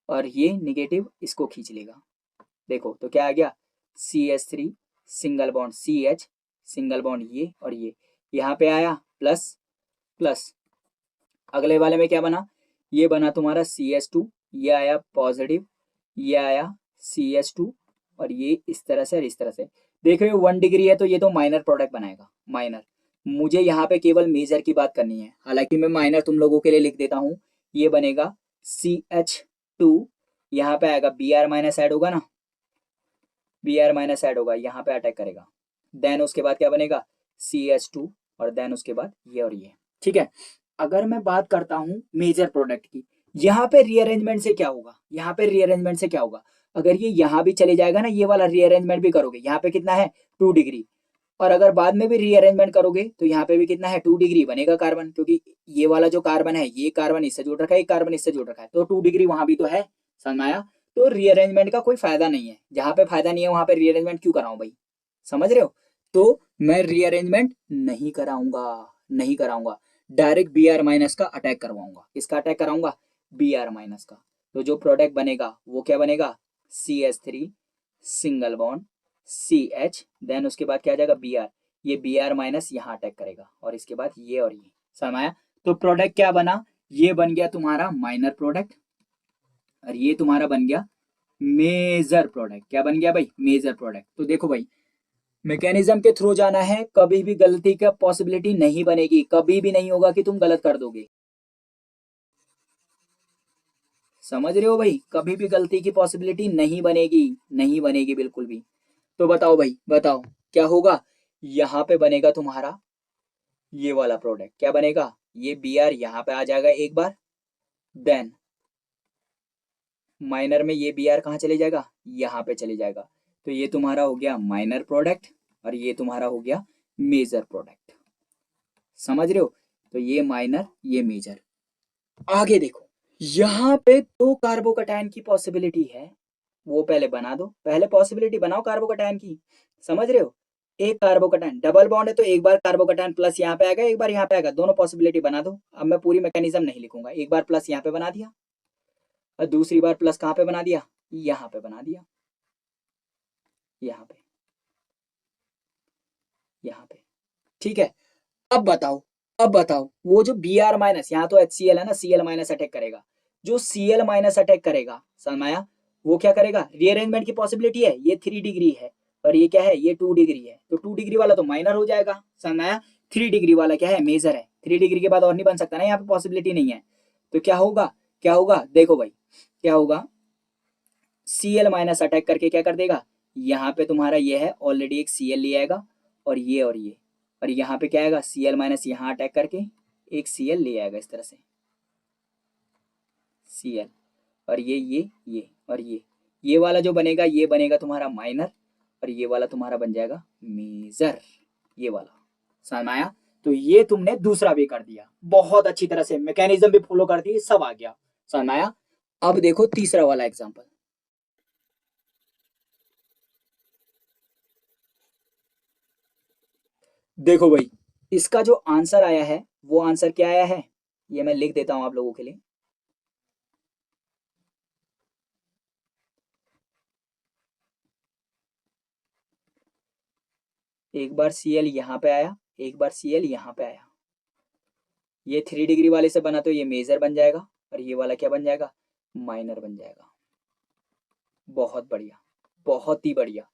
और ये निगेटिव इसको खींच लेगा। देखो तो क्या आ गया? CH3 single bond CH single bond, ये और ये यहाँ पे आया प्लस प्लस। अगले वाले में क्या बना? ये बना तुम्हारा CH2, ये आया पॉजिटिव, ये आया CH2, और ये इस तरह से और इस तरह से। देख रहे हो 1 डिग्री है, तो ये तो माइनर प्रोडक्ट बनाएगा, माइनर। मुझे यहाँ पे केवल मेजर की बात करनी है, हालांकि मैं माइनर तुम लोगों के लिए लिख देता हूँ। ये बनेगा CH2, यहाँ पे आएगा Br माइनस ऐड होगा ना, Br माइनस ऐड होगा, यहाँ पे अटैक करेगा। देन उसके बाद क्या बनेगा? CH2, और देन उसके बाद ये और ये। ठीक है, अगर मैं बात करता हूँ मेजर प्रोडक्ट की, यहाँ पे रीअरेंजमेंट से क्या होगा? यहाँ पे रीअरेंजमेंट से क्या होगा? अगर ये यहाँ भी चले जाएगा ना, ये वाला रीअरेंजमेंट भी करोगे, यहाँ पे कितना है? 2 डिग्री। और अगर बाद में भी रीअरेंजमेंट करोगे तो यहाँ पे भी कितना है? 2 डिग्री बनेगा कार्बन, क्योंकि ये वाला जो कार्बन है, ये कार्बन इससे जुड़ रखा है, एक कार्बन इससे जुड़ रखा है, तो 2 डिग्री वहां भी तो है। समझ में आया? तो रीअरेंजमेंट का कोई फायदा नहीं है। जहां पे फायदा नहीं है वहां पे रीअरेंजमेंट क्यों कराऊं भाई? समझ रहे हो? तो मैं रीअरेंजमेंट नहीं कराऊंगा, नहीं कराऊंगा। डायरेक्ट Br माइनस का अटैक करवाऊंगा। किसका अटैक कराऊंगा? Br माइनस का। तो जो प्रोडक्ट बनेगा वो क्या बनेगा? CH3 single bond CH, then उसके बाद क्या आ जाएगा? Br। ये Br माइनस यहाँ अटैक करेगा, और इसके बाद ये और ये। समझ आया? तो प्रोडक्ट क्या बना? ये बन गया तुम्हारा माइनर प्रोडक्ट, और ये तुम्हारा बन गया मेजर प्रोडक्ट। क्या बन गया भाई? Major product. तो देखो भाई, मैकेनिज्म के थ्रू जाना है, कभी भी गलती का पॉसिबिलिटी नहीं बनेगी, कभी भी नहीं होगा कि तुम गलत कर दोगे। समझ रहे हो भाई? कभी भी गलती की पॉसिबिलिटी नहीं बनेगी, नहीं बनेगी बिल्कुल भी। तो बताओ भाई, बताओ क्या होगा? यहाँ पे बनेगा तुम्हारा ये वाला प्रोडक्ट। क्या बनेगा? ये Br यहाँ पे आ जाएगा एक बार, देन माइनर में ये Br कहाँ चले जाएगा? यहाँ पे चले जाएगा। तो ये तुम्हारा हो गया माइनर प्रोडक्ट, और ये तुम्हारा हो गया मेजर प्रोडक्ट। समझ रहे हो? तो ये माइनर, ये मेजर। आगे देखो, यहाँ पे 2 कार्बोकटायन की पॉसिबिलिटी है, वो पहले बना दो। पहले पॉसिबिलिटी बनाओ कार्बोकटायन की। समझ रहे हो? एक कार्बोकटायन, डबल बॉन्ड है तो एक बार कार्बोकटायन प्लस यहाँ पे आएगा, एक बार यहाँ पे आएगा, दोनों पॉसिबिलिटी बना दो। अब मैं पूरी मैकेनिज्म नहीं लिखूंगा। एक बार प्लस यहाँ पे बना दिया, और दूसरी बार प्लस कहाँ पे बना दिया? यहाँ पे बना दिया, यहाँ पे, यहाँ पे। ठीक है, अब बताओ, अब बताओ वो जो Br माइनस, यहाँ तो HCl है ना, Cl माइनस अटैक करेगा। जो Cl माइनस अटैक करेगा, समझ में आया? वो क्या करेगा? रीअरेंजमेंट की पॉसिबिलिटी है, ये 3 डिग्री है, और ये क्या है? ये 2 डिग्री है। तो 2 डिग्री वाला तो माइनर हो जाएगा। समझ में आया? 3 डिग्री वाला क्या है? मेजर है। 3 डिग्री के बाद और नहीं बन सकता ना, यहाँ पे पॉसिबिलिटी नहीं है। तो क्या होगा? क्या होगा? देखो भाई, क्या होगा? Cl माइनस अटैक करके क्या कर देगा? यहाँ पे तुम्हारा ये है ऑलरेडी एक Cl ले आएगा और ये और यहाँ पे क्या आएगा Cl माइनस यहाँ अटैक करके एक Cl ले आएगा इस तरह से Cl और ये और ये वाला जो बनेगा ये बनेगा तुम्हारा माइनर और ये वाला तुम्हारा बन जाएगा मेजर, ये वाला। समझ में आया? तो ये तुमने दूसरा भी कर दिया, बहुत अच्छी तरह से मैकेनिज्म भी फॉलो कर दी, सब आ गया। समझ में आया? अब देखो तीसरा वाला एग्जांपल। देखो भाई, इसका जो आंसर आया है वो आंसर क्या आया है, ये मैं लिख देता हूं आप लोगों के लिए। एक बार Cl यहाँ पे आया, एक बार Cl यहाँ पे आया। ये 3 डिग्री वाले से बना तो ये मेजर बन जाएगा और ये वाला क्या बन जाएगा, माइनर बन जाएगा। बहुत बढ़िया, बहुत ही बढ़िया।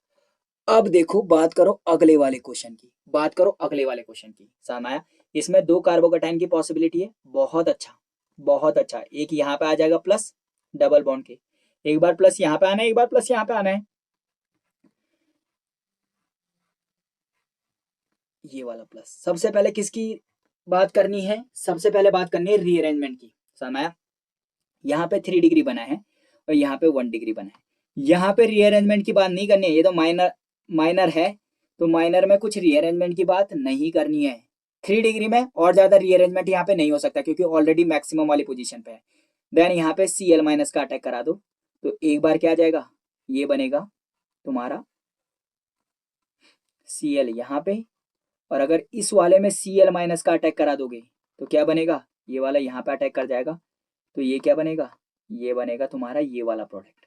अब देखो बात करो अगले वाले क्वेश्चन की, बात करो अगले वाले क्वेश्चन की। समझ आया? इसमें 2 कार्बोकैटायन की पॉसिबिलिटी है। बहुत अच्छा, बहुत अच्छा। एक यहाँ पे आ जाएगा प्लस डबल बॉन्ड के, एक बार प्लस यहाँ पे आना है, एक बार प्लस यहाँ पे आना है। ये वाला प्लस। सबसे पहले किसकी बात करनी है, सबसे पहले बात करनी है रीअरेंजमेंट की। समझ आया? यहाँ पे 3 डिग्री बना है और यहाँ पे 1 डिग्री बना है। यहाँ पे रीअरेंजमेंट की बात नहीं करनी है, ये तो माइनर है, तो माइनर में कुछ रीअरेंजमेंट की बात नहीं करनी है। 3 डिग्री में और ज्यादा रीअरेंजमेंट यहाँ पे नहीं हो सकता क्योंकि ऑलरेडी मैक्सिमम वाली पोजीशन पे है। देन यहाँ पे Cl माइनस का अटैक करा दो तो एक बार क्या आ जाएगा, ये बनेगा तुम्हारा Cl यहाँ पे, और अगर इस वाले में Cl माइनस का अटैक करा दोगे तो क्या बनेगा, ये वाला यहाँ पे अटैक कर जाएगा तो ये क्या बनेगा, ये बनेगा तुम्हारा ये वाला प्रोडक्ट,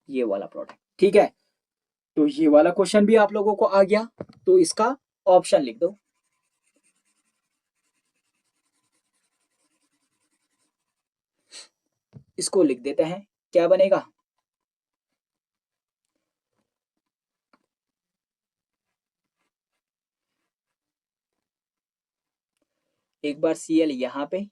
ये वाला प्रोडक्ट। ठीक है, तो ये वाला क्वेश्चन भी आप लोगों को आ गया, तो इसका ऑप्शन लिख दो। इसको लिख देते हैं, क्या बनेगा, एक बार Cl यहाँ पे,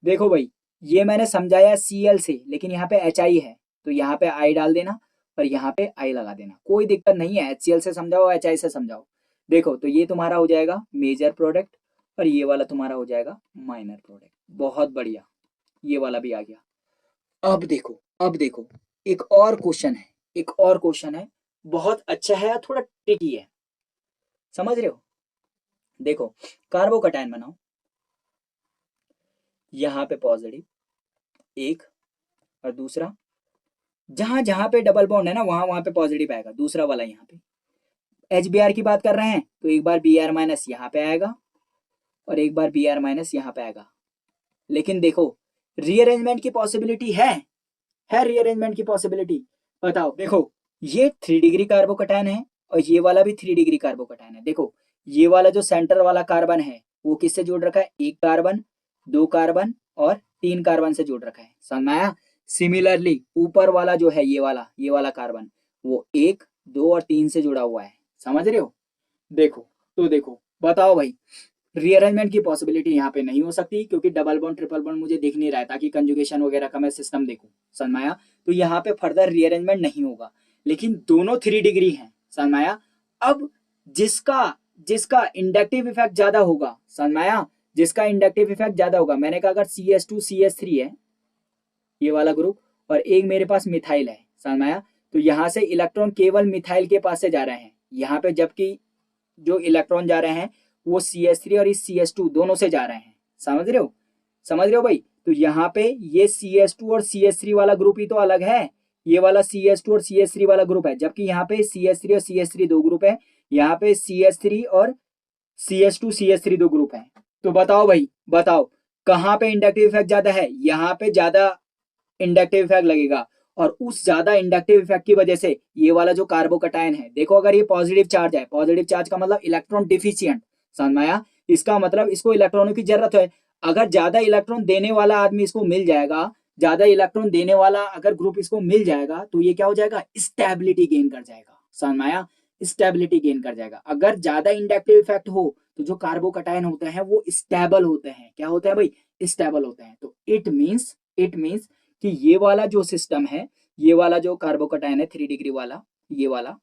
देखो भाई ये मैंने समझाया Cl से, लेकिन यहाँ पे HI है तो यहाँ पे I डाल देना और यहाँ पे I लगा देना, कोई दिक्कत नहीं है। HCl से समझाओ HI से समझाओ। देखो तो ये तुम्हारा हो जाएगा मेजर प्रोडक्ट और ये वाला तुम्हारा हो जाएगा माइनर प्रोडक्ट। बहुत बढ़िया, ये वाला भी आ गया। अब देखो एक और क्वेश्चन है, एक और क्वेश्चन है, बहुत अच्छा है, थोड़ा ट्रिकी है, समझ रहे हो। देखो कार्बोकैटायन बनाओ, यहाँ पे पॉजिटिव एक और दूसरा, जहां जहां पे डबल बॉन्ड है ना वहां वहां पे पॉजिटिव आएगा, दूसरा वाला यहाँ पे HBr की बात कर रहे हैं तो एक बार Br माइनस यहाँ पे आएगा और एक बार Br माइनस यहाँ पे आएगा। लेकिन देखो रीअरेंजमेंट की पॉसिबिलिटी है रीअरेंजमेंट की पॉसिबिलिटी। बताओ, देखो ये 3 डिग्री कार्बोकैटायन है और ये वाला भी 3 डिग्री कार्बोकैटायन है। देखो ये वाला जो सेंटर वाला कार्बन है वो किससे जोड़ रखा है, एक कार्बन, 2 कार्बन और 3 कार्बन से जोड़ रखा है। समझ में आया? सिमिलरली ऊपर वाला जो है ये वाला कार्बन वो 1, 2 और 3 से जुड़ा हुआ है। समझ रहे हो। देखो तो देखो बताओ भाई, रीअरेंजमेंट की पॉसिबिलिटी यहाँ पे नहीं हो सकती क्योंकि डबल बॉन्ड ट्रिपल बॉन्ड मुझे दिख नहीं रहा है ताकि कंजुगेशन वगैरह का मैं सिस्टम देखूं। समझ में आया? तो यहाँ पे फर्दर रीअरेंजमेंट नहीं होगा, लेकिन दोनों 3 डिग्री हैं। समझ में आया? अब जिसका जिसका इंडक्टिव इफेक्ट ज्यादा होगा, समझ में आया, जिसका इंडक्टिव इफेक्ट ज्यादा होगा, मैंने कहा अगर CS2 CS3 है ये वाला ग्रुप और एक मेरे पास मिथाइल है, समझ में आया, तो यहाँ से इलेक्ट्रॉन केवल मिथाइल के पास से जा रहे हैं यहाँ पे, जबकि जो इलेक्ट्रॉन जा रहे हैं वो CS3 और इस CS2 दोनों से जा रहे हैं। समझ रहे हो, समझ रहे हो भाई। तो यहाँ पे ये CS2 और CS3 वाला ग्रुप ही तो अलग है, ये वाला CS2 और CS3 वाला ग्रुप है, जबकि यहाँ पे CS3 और CS3 दो ग्रुप है, यहाँ पे CS3 और CS2 CS3 दो ग्रुप है। तो बताओ भाई, बताओ कहाँ पे इंडक्टिव इफेक्ट ज्यादा है, यहाँ पे ज्यादा इंडक्टिव इफेक्ट लगेगा, और उस ज्यादा इंडक्टिव इफेक्ट की वजह से ये वाला जो कार्बोकैटायन है, देखो अगर ये पॉजिटिव चार्ज है, पॉजिटिव चार्ज का मतलब इलेक्ट्रॉन डिफिशिएंट, समझ में आया, इसका मतलब इसको इलेक्ट्रॉनों की जरूरत है। अगर ज्यादा इलेक्ट्रॉन देने वाला आदमी इसको मिल जाएगा, ज्यादा इलेक्ट्रॉन देने वाला अगर ग्रुप इसको मिल जाएगा तो ये क्या हो जाएगा, स्टेबिलिटी गेन कर जाएगा। समझ में आया? स्टेबिलिटी गेन कर जाएगा। अगर ज्यादा इंडक्टिव इफेक्ट हो तो जो कार्बोकैटायन होते हैं वो स्टेबल होते हैं। क्या होते हैं भाई, स्टेबल होते हैं। तो इट मीन्स कि ये वाला जो सिस्टम है, ये वाला जो कार्बोकैटायन है 3 डिग्री वाला, ये वाला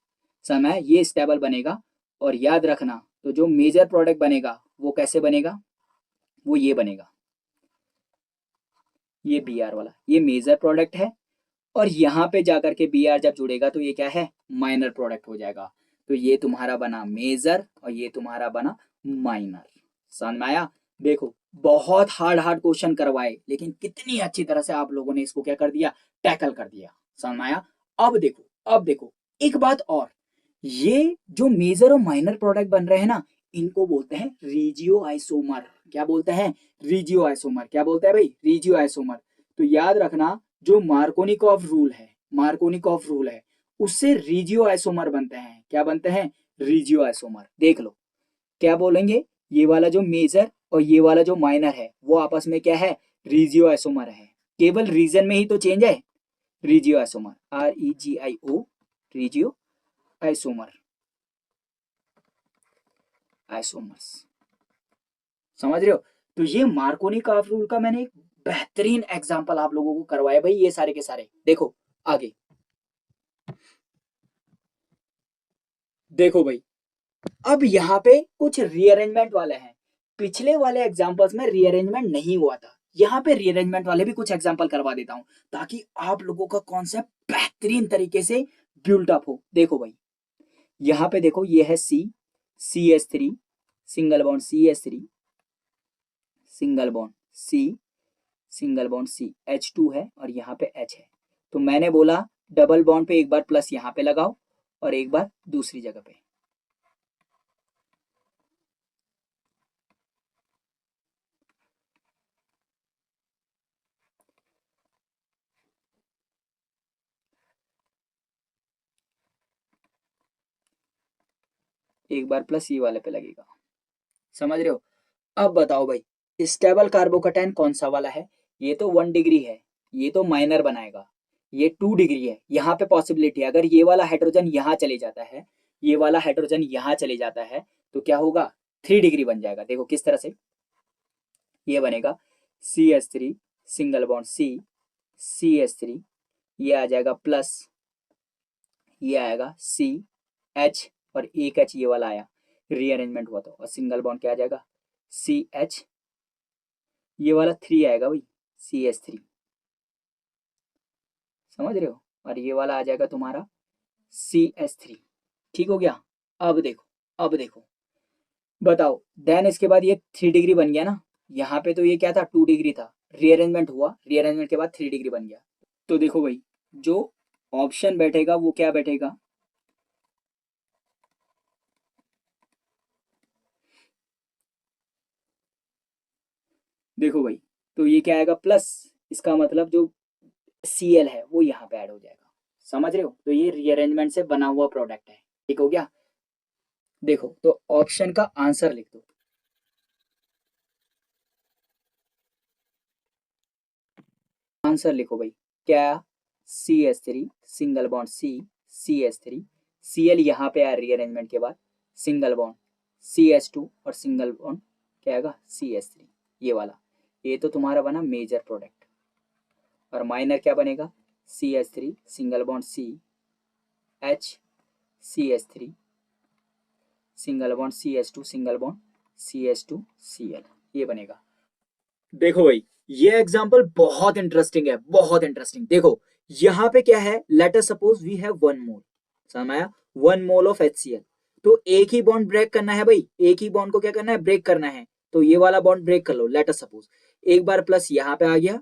समय ये स्टेबल बनेगा। और याद रखना तो जो मेजर प्रोडक्ट बनेगा वो कैसे बनेगा, वो ये बनेगा, ये बी आर वाला, ये मेजर प्रोडक्ट है। और यहाँ पे जाकर के बी आर जब जुड़ेगा तो ये क्या है, माइनर प्रोडक्ट हो जाएगा। तो ये तुम्हारा बना मेजर और ये तुम्हारा बना माइनर। समझ में आया? देखो बहुत हार्ड हार्ड क्वेश्चन करवाए लेकिन कितनी अच्छी तरह से आप लोगों ने इसको क्या कर दिया, टैकल कर दिया। समझ में आया? अब देखो एक बात और, ये जो मेजर और माइनर प्रोडक्ट बन रहे हैं ना, इनको बोलते हैं रिजियो आइसोमर। क्या बोलते हैं, रिजियो आइसोमर। क्या बोलते हैं भाई, रिजियो आइसोमर। तो याद रखना जो मार्कोनिकॉफ रूल है, मार्कोनिकॉफ रूल है, उससे रिजियो आइसोमर बनते हैं। क्या बनते हैं, रिजियो आइसोमर। देख लो क्या बोलेंगे, ये वाला जो मेजर और ये वाला जो माइनर है वो आपस में क्या है, रिजियो आइसोमर है। केवल रीजन में ही तो चेंज है, regio isomer, REGIO, regio isomer, isomers. समझ रहे हो? तो ये मार्कोनिकॉफ रूल का मैंने एक बेहतरीन एग्जांपल आप लोगों को करवाया भाई, ये सारे के सारे। देखो आगे, देखो भाई अब यहाँ पे कुछ रीअरेंजमेंट वाले हैं। पिछले वाले एग्जांपल्स में रीअरेंजमेंट नहीं हुआ था, यहाँ पे रीअरेंजमेंट वाले भी कुछ एग्जांपल करवा देता हूँ ताकि आप लोगों का कॉन्सेप्ट बेहतरीन तरीके से बिल्ट अप हो। देखो भाई यहाँ पे देखो, ये है CH3 single bond, CH3 single bond C single bond C, H2 है और यहाँ पे H है। तो मैंने बोला डबल बॉन्ड पे एक बार प्लस यहाँ पे लगाओ और एक बार दूसरी जगह पे। एक बार प्लस ये वाले पे लगेगा। समझ रहे हो? अब बताओ भाई स्टेबल कार्बोकैटायन कौन सा वाला है? ये तो 1 डिग्री है, ये तो माइनर बनाएगा। ये 2 डिग्री है। यहाँ पे पॉसिबिलिटी है अगर ये वाला हाइड्रोजन यहाँ चले जाता है, ये वाला हाइड्रोजन यहाँ चले जाता है तो क्या होगा, 3 डिग्री बन जाएगा। देखो किस तरह से ये बनेगा, CH3 single bond C, CH3, ये आ जाएगा प्लस, ये आएगा CH और एक H ये वाला आया, रीअरेंजमेंट हुआ तो, और सिंगल बॉन्ड क्या आ जाएगा, CH, ये वाला 3 आएगा भाई, CH3। समझ रहे हो? और ये वाला आ जाएगा तुम्हारा CH3। ठीक हो गया? अब देखो बताओ, देन इसके बाद ये 3 डिग्री बन गया ना, यहाँ पे तो ये क्या था, 2 डिग्री था, रीअरेंजमेंट हुआ, रीअरेंजमेंट के बाद 3 डिग्री बन गया। तो देखो भाई जो ऑप्शन बैठेगा वो क्या बैठेगा, देखो भाई तो ये क्या आएगा प्लस, इसका मतलब जो Cl है वो यहाँ पे ऐड हो जाएगा। समझ रहे हो? तो ये रीअरेंजमेंट से बना हुआ प्रोडक्ट है। ठीक हो गया? देखो तो ऑप्शन का आंसर लिख दो। आंसर लिखो भाई, क्या, CH3 single bond C, CH3, Cl यहाँ पे आया रीअरेंजमेंट के बाद, सिंगल बॉन्ड CH2 और सिंगल बॉन्ड क्या आएगा, CH3, ये वाला। ये तो तुम्हारा बना मेजर प्रोडक्ट। और माइनर क्या बनेगा, CH3 single bond C, H, CH3 single bond CH2 single bond CH2 Cl, ये बनेगा। देखो भाई ये एग्जांपल बहुत इंटरेस्टिंग है, बहुत इंटरेस्टिंग। देखो यहाँ पे क्या है, let us suppose we have 1 mole, समझ में आया, 1 मोल ऑफ HCl। तो एक ही बॉन्ड ब्रेक करना है भाई, एक ही बॉन्ड को क्या करना है, ब्रेक करना है। तो ये वाला बॉन्ड ब्रेक कर लो। लेट अस सपोज एक बार प्लस यहाँ पे आ गया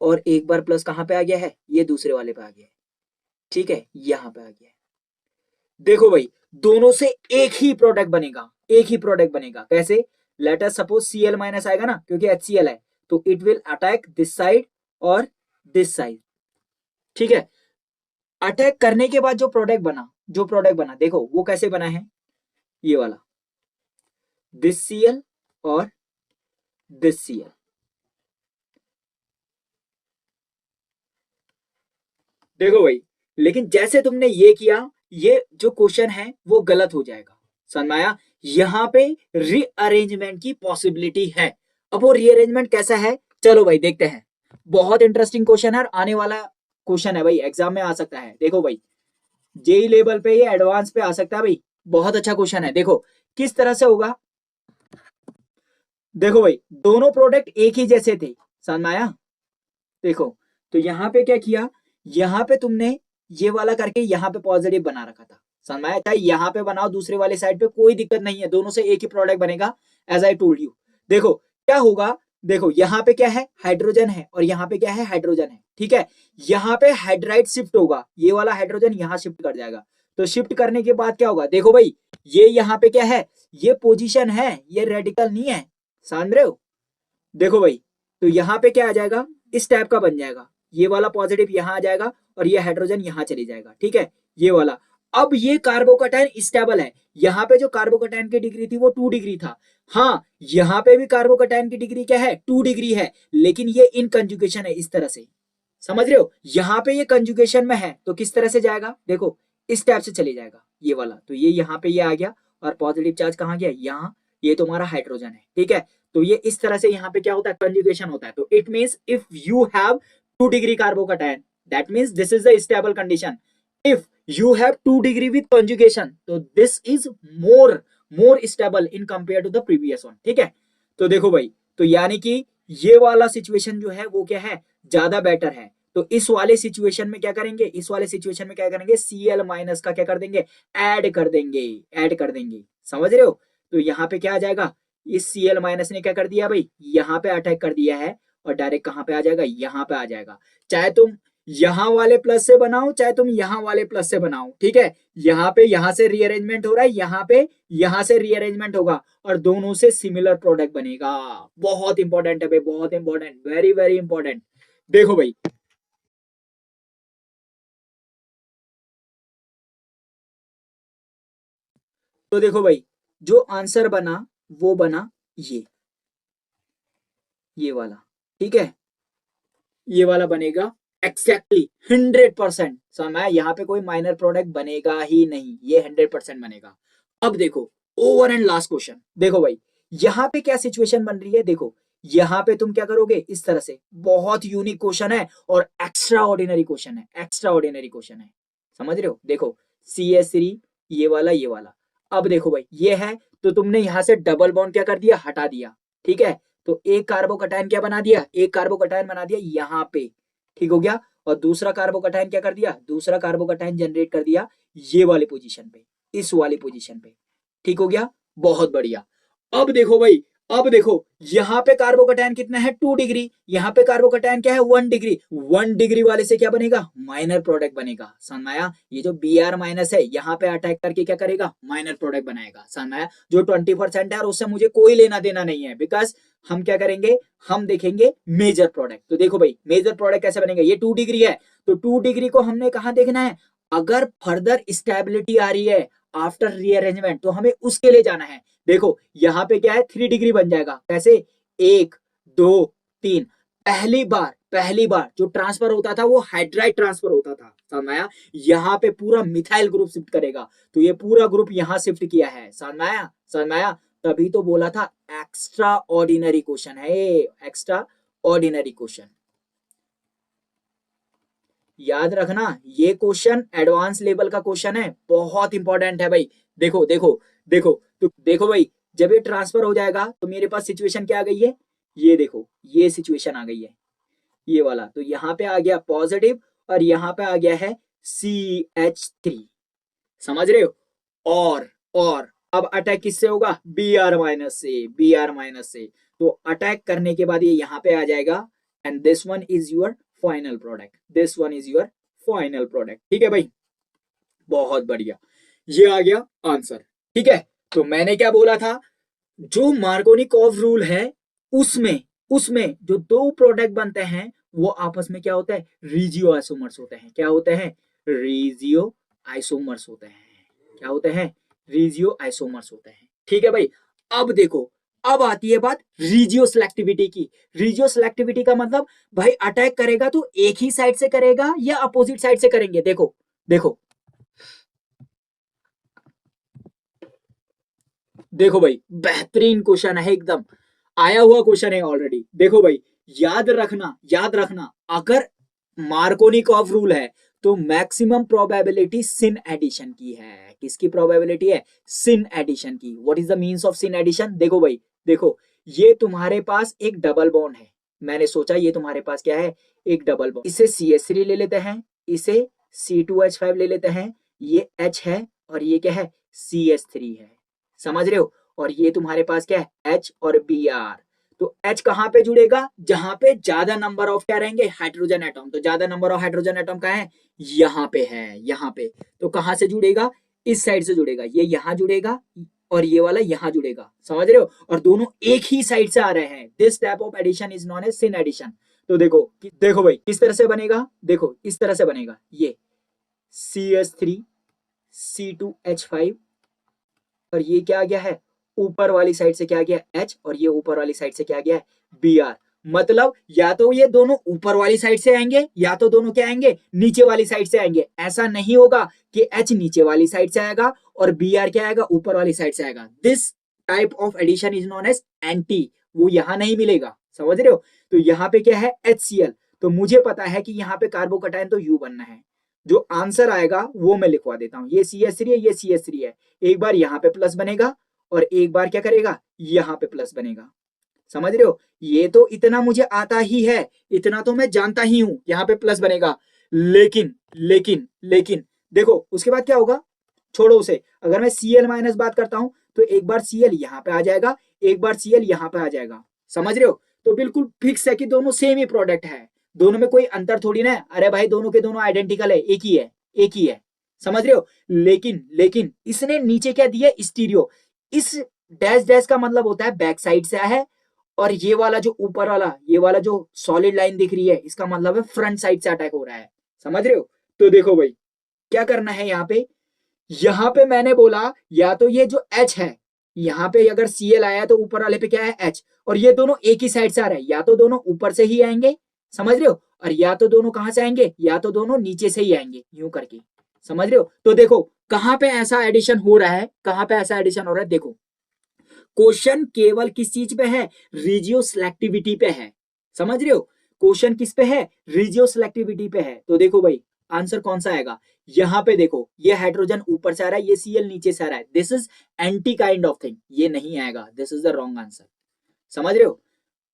और एक बार प्लस कहाँ पे आ गया है, ये दूसरे वाले पे आ गया है। ठीक है, यहाँ पे आ गया है। देखो भाई दोनों से एक ही प्रोडक्ट बनेगा, एक ही प्रोडक्ट बनेगा। कैसे, late us suppose Cl minus आएगा ना, क्योंकि HCl है तो it will attack this side और दिस साइड। ठीक है, अटैक करने के बाद जो प्रोडक्ट बना, जो प्रोडक्ट बना देखो वो कैसे बना है, ये वाला, दिस Cl और दिस Cl। देखो भाई लेकिन जैसे तुमने ये किया, ये जो क्वेश्चन है वो गलत हो जाएगा। समझ में आया? यहाँ पे रीअरेंजमेंट की पॉसिबिलिटी है। अब वो रीअरेंजमेंट कैसा है, चलो भाई देखते हैं। बहुत इंटरेस्टिंग क्वेश्चन है और आने वाला क्वेश्चन है भाई, एग्जाम में आ सकता है। देखो भाई जेई लेवल पे ये एडवांस पे आ सकता है भाई। बहुत अच्छा क्वेश्चन है। देखो किस तरह से होगा, देखो भाई दोनों प्रोडक्ट एक ही जैसे थे, समझ में आया। देखो तो यहाँ पे क्या किया, यहाँ पे तुमने ये वाला करके यहाँ पे पॉजिटिव बना रखा था, समझ में आया। चाहे यहाँ पे बनाओ दूसरे वाले साइड पे, कोई दिक्कत नहीं है, दोनों से एक ही प्रोडक्ट बनेगा एज आई टोल्ड यू। देखो क्या होगा, देखो यहाँ पे क्या है, हाइड्रोजन है, और यहाँ पे क्या है, हाइड्रोजन है, ठीक है। यहाँ पे हाइड्राइड शिफ्ट होगा, ये वाला हाइड्रोजन यहाँ शिफ्ट कर जाएगा। तो शिफ्ट करने के बाद क्या होगा, देखो भाई ये यहाँ पे क्या है, ये पोजीशन है, ये रेडिकल नहीं है, समझ रहे हो। देखो भाई तो यहाँ पे क्या आ जाएगा, इस टाइप का बन जाएगा, ये वाला पॉजिटिव यहाँ आ जाएगा और ये हाइड्रोजन यहाँ चली जाएगा, ठीक है, ये वाला। अब ये कार्बोकैटायन स्टेबल है, यहाँ पे जो कार्बोकैटायन की डिग्री थी वो 2 डिग्री था, हाँ यहाँ पे भी कार्बोकैटायन की डिग्री क्या है, 2 डिग्री है, लेकिन ये इन कंजुगेशन है इस तरह से, समझ रहे हो। यहाँ पे ये कंजुगेशन में है तो किस तरह से जाएगा, देखो इस टाइप से चले जाएगा ये वाला, तो ये यहाँ पे ये आ गया और पॉजिटिव चार्ज कहाँ गया, यहाँ, ये तुम्हारा हाइड्रोजन है, ठीक है। तो ये इस तरह से यहाँ पे क्या होता है, कंजुगेशन होता है। तो it means if you have 2 degree carbocation, that means this is the stable condition. If you have 2 degree with conjugation, तो this is more stable in compare to the previous one, ठीक है। तो देखो भाई तो यानी कि ये वाला सिचुएशन जो है वो क्या है, ज्यादा बेटर है। तो इस वाले सिचुएशन में क्या करेंगे, इस वाले सिचुएशन में क्या करेंगे, Cl माइनस का क्या कर देंगे, ऐड कर देंगे, ऐड कर देंगे, समझ रहे हो। तो यहाँ पे क्या आ जाएगा, इस Cl माइनस ने क्या कर दिया भाई, यहाँ पे अटैक कर दिया है, और डायरेक्ट कहाँ पे आ जाएगा, यहाँ पे आ जाएगा। चाहे तुम यहाँ वाले प्लस से बनाओ, चाहे तुम यहाँ वाले प्लस से बनाओ, ठीक है। यहाँ पे यहाँ से रीअरेंजमेंट हो रहा है, यहाँ पे यहाँ से रीअरेंजमेंट होगा, और दोनों से सिमिलर प्रोडक्ट बनेगा। बहुत इंपॉर्टेंट है भाई, बहुत इंपॉर्टेंट, वेरी वेरी इंपॉर्टेंट। देखो भाई तो देखो भाई जो आंसर बना वो बना ये वाला, ठीक है, ये वाला बनेगा एग्जैक्टली 100%। समझ, यहाँ पे कोई माइनर प्रोडक्ट बनेगा ही नहीं, ये 100% बनेगा। अब देखो ओवर एंड लास्ट क्वेश्चन, देखो भाई यहाँ पे क्या सिचुएशन बन रही है, देखो यहाँ पे तुम क्या करोगे इस तरह से, बहुत यूनिक क्वेश्चन है और एक्स्ट्रा ऑर्डिनरी क्वेश्चन है, एक्स्ट्रा ऑर्डिनरी क्वेश्चन है, समझ रहे हो। देखो CH3 ये वाला ये वाला, अब देखो भाई ये है, तो तुमने यहाँ से डबल बॉन्ड क्या कर दिया, हटा दिया, ठीक है। तो एक कार्बोकैटायन क्या बना दिया, एक कार्बोकैटायन बना दिया यहाँ पे, ठीक हो गया। और दूसरा कार्बोकैटायन क्या कर दिया, दूसरा कार्बोकैटायन जनरेट कर दिया ये वाले पोजीशन पे, इस वाले पोजीशन पे, ठीक हो गया, बहुत बढ़िया। अब देखो भाई, अब देखो यहाँ पे कार्बोकैटायन कितना है, 2 डिग्री, यहाँ पे कार्बोकैटायन क्या है, 1 डिग्री, 1 डिग्री वाले से क्या बनेगा, माइनर प्रोडक्ट बनेगा, समझ में आया। ये जो Br माइनस है यहाँ पे अटैक करके क्या करेगा, माइनर प्रोडक्ट बनाएगा, समझ में आया। जो 20% है और उससे मुझे कोई लेना देना नहीं है, बिकॉज हम क्या करेंगे, हम देखेंगे मेजर प्रोडक्ट। तो देखो भाई मेजर प्रोडक्ट कैसे बनेगा, ये 2 डिग्री है, तो 2 डिग्री को हमने कहाँ देखना है, अगर फर्दर स्टेबिलिटी आ रही है आफ्टर रीअरेंजमेंट तो हमें उसके लिए जाना है। देखो यहाँ पे क्या है, 3 डिग्री बन जाएगा, कैसे, 1 2 3, पहली बार जो ट्रांसफर होता था वो हाइड्राइड ट्रांसफर होता था, समझ में आया। यहाँ पे पूरा मिथाइल ग्रुप शिफ्ट करेगा, तो ये पूरा ग्रुप यहाँ शिफ्ट किया है, समझ में आया, समझ में आया। तभी तो बोला था एक्स्ट्रा ऑर्डिनरी क्वेश्चन है, एक्स्ट्रा ऑर्डिनरी क्वेश्चन, याद रखना। ये क्वेश्चन एडवांस लेवल का क्वेश्चन है, बहुत इंपॉर्टेंट है भाई। देखो देखो देखो, तो देखो भाई जब ये ट्रांसफर हो जाएगा तो मेरे पास सिचुएशन क्या आ गई है, ये देखो ये सिचुएशन आ गई है, ये वाला। तो यहाँ पे आ गया पॉजिटिव और यहाँ पे आ गया है CH3, समझ रहे हो। और अब अटैक किससे होगा, Br माइनस से, Br माइनस से। तो अटैक करने के बाद ये यहाँ पे आ जाएगा, and this one is your final product, this one is your final product, ठीक है भाई, बहुत बढ़िया, ये आ गया आंसर, ठीक है। तो मैंने क्या बोला था, जो मार्कोनिकॉफ रूल है उसमें उसमें जो दो प्रोडक्ट बनते हैं वो आपस में क्या होता है, रिजियो आइसोमर्स होते हैं, क्या होते हैं, रिजियो आइसोमर्स होते हैं, क्या होते हैं, रिजियो आइसोमर्स होते हैं, ठीक है भाई। अब देखो, अब आती है बात रिजियो सिलेक्टिविटी की। रिजियो सिलेक्टिविटी का मतलब भाई अटैक करेगा तो एक ही साइड से करेगा या अपोजिट साइड से करेंगे। देखो देखो देखो भाई बेहतरीन क्वेश्चन है, एकदम आया हुआ क्वेश्चन है ऑलरेडी। देखो भाई याद रखना, याद रखना, अगर मार्कोनिकॉफ रूल है तो मैक्सिमम प्रोबेबिलिटी सिन एडिशन की है। किसकी प्रोबेबिलिटी है? सिन एडिशन की। What is the means of syn addition? देखो भाई, देखो ये तुम्हारे पास एक डबल बॉन्ड है, मैंने सोचा ये तुम्हारे पास क्या है? एक डबल बॉन्ड। इसे CH3 ले लेते हैं, इसे C2H5 ले लेते हैं, ये H है और ये क्या है? CH3 है। समझ रहे हो? और ये तुम्हारे पास क्या है? H और Br। तो H कहां पे जुड़ेगा? जहां पे ज्यादा नंबर ऑफ क्या रहेंगे? Hydrogen atom. तो ज्यादा नंबर ऑफ हाइड्रोजन एटम कहां है? यहाँ पे है, यहाँ पे। तो कहां से जुड़ेगा? इस साइड से जुड़ेगा, ये यहां जुड़ेगा और ये वाला यहां जुड़ेगा। समझ रहे हो? और दोनों एक ही साइड से आ रहे हैं। This type of addition is known as syn addition. तो देखो, देखो भाई किस तरह से बनेगा, देखो इस तरह से बनेगा। ये CH3 C2H5 और ये क्या आ गया है? ऊपर वाली साइड से क्या आ गया? H और ये ऊपर वाली साइड से क्या आ गया है? Br। मतलब या तो ये दोनों ऊपर वाली साइड से आएंगे या तो दोनों क्या आएंगे? नीचे वाली साइड से आएंगे। ऐसा नहीं होगा कि H नीचे वाली साइड से आएगा और Br क्या आएगा? ऊपर वाली साइड से आएगा। This type of addition is known as anti. वो यहां नहीं मिलेगा। समझ रहे हो? तो यहाँ पे क्या है? HCl। तो मुझे पता है कि यहाँ पे कार्बोकटायन तो U बनना है। जो आंसर आएगा वो मैं लिखवा देता हूं। ये CH3 है, ये CH3 है। एक बार यहाँ पे प्लस बनेगा और एक बार क्या करेगा? यहाँ पे प्लस बनेगा। समझ रहे हो? ये तो इतना मुझे आता ही है, इतना तो मैं जानता ही हूं, यहाँ पे प्लस बनेगा। लेकिन लेकिन लेकिन देखो उसके बाद क्या होगा? छोड़ो उसे। अगर मैं Cl माइनस बात करता हूं तो एक बार Cl यहाँ पे आ जाएगा, एक बार Cl यहाँ पे आ जाएगा। समझ रहे हो? तो बिल्कुल फिक्स है कि दोनों सेम ही प्रोडक्ट है, दोनों में कोई अंतर थोड़ी ना है। अरे भाई दोनों के दोनों आइडेंटिकल है, एक ही है, एक ही है। समझ रहे हो? लेकिन लेकिन इसने नीचे क्या दिया? स्टीरियो। इस डैश डैश का मतलब होता है बैक साइड से है, और ये वाला जो ऊपर वाला, ये वाला जो सॉलिड लाइन दिख रही है, इसका मतलब है फ्रंट साइड से अटैक हो रहा है। समझ रहे हो? तो देखो भाई क्या करना है यहाँ पे मैंने बोला या तो ये जो H है, यहाँ पे अगर Cl आया तो ऊपर वाले पे क्या है? H। और ये दोनों एक ही साइड से आ रहे हैं, या तो दोनों ऊपर से ही आएंगे, समझ रहे हो, और या तो दोनों कहां से आएंगे? या तो दोनों नीचे से ही आएंगे, यूं करके। समझ रहे हो? तो देखो कहां पे ऐसा एडिशन हो रहा है, कहां पे ऐसा एडिशन हो रहा है। देखो क्वेश्चन केवल किस चीज पे है? रिजियो सिलेक्टिविटी पे है। समझ रहे हो? क्वेश्चन किस पे है? रिजियो सिलेक्टिविटी पे है। तो देखो भाई आंसर कौन सा आएगा? यहाँ पे देखो ये हाइड्रोजन ऊपर से आ रहा है, ये Cl नीचे से आ रहा है। This is anti kind of thing, ये नहीं आएगा। This is the wrong answer. समझ रहे हो?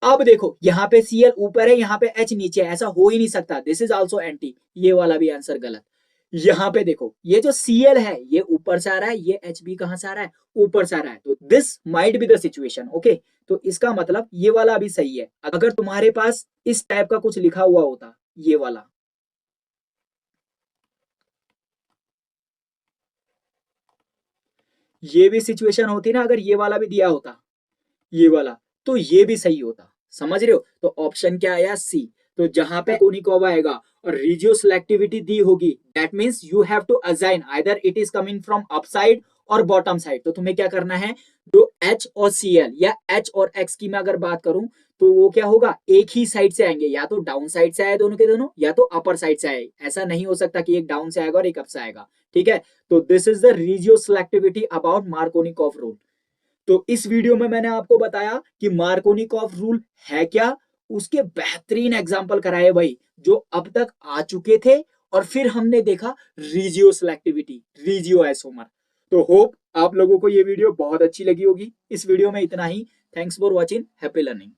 अब देखो यहाँ पे Cl ऊपर है, यहाँ पे H नीचे है, ऐसा हो ही नहीं सकता। दिस इज ऑल्सो एंटी, ये वाला भी आंसर गलत। यहाँ पे देखो ये जो Cl है ये ऊपर से आ रहा है, ये Hb कहां से आ रहा है? ऊपर से आ रहा है। तो this might be the situation. Okay, तो इसका मतलब ये वाला भी सही है। अगर तुम्हारे पास इस टाइप का कुछ लिखा हुआ होता, ये वाला, ये भी सिचुएशन होती ना, अगर ये वाला भी दिया होता, ये वाला, तो ये भी सही होता। समझ रहे हो? तो ऑप्शन क्या आया? सी। तो जहां पे कोनिकोव आएगा और रिजियो सिलेक्टिविटी दी होगी, that means you have to assign either it is coming from upside और बॉटम साइड। तो तुम्हें क्या करना है? जो H और Cl या H और X की मैं अगर बात करूं तो वो क्या होगा? एक ही साइड से आएंगे, या तो डाउन साइड से आए दोनों के दोनों, या तो अपर साइड से आए। ऐसा नहीं हो सकता कि एक डाउन से आएगा और एक अप से आएगा। ठीक है? तो this is the regioselectivity about Markovnikov rule. तो इस वीडियो में मैंने आपको बताया कि मार्कोनिकॉफ रूल है क्या, उसके बेहतरीन एग्जाम्पल कराए भाई, जो अब तक आ चुके थे, और फिर हमने देखा रिजियो सिलेक्टिविटी, रिजियो आइसोमर। तो होप आप लोगों को ये वीडियो बहुत अच्छी लगी होगी। इस वीडियो में इतना ही। Thanks for watching, happy learning.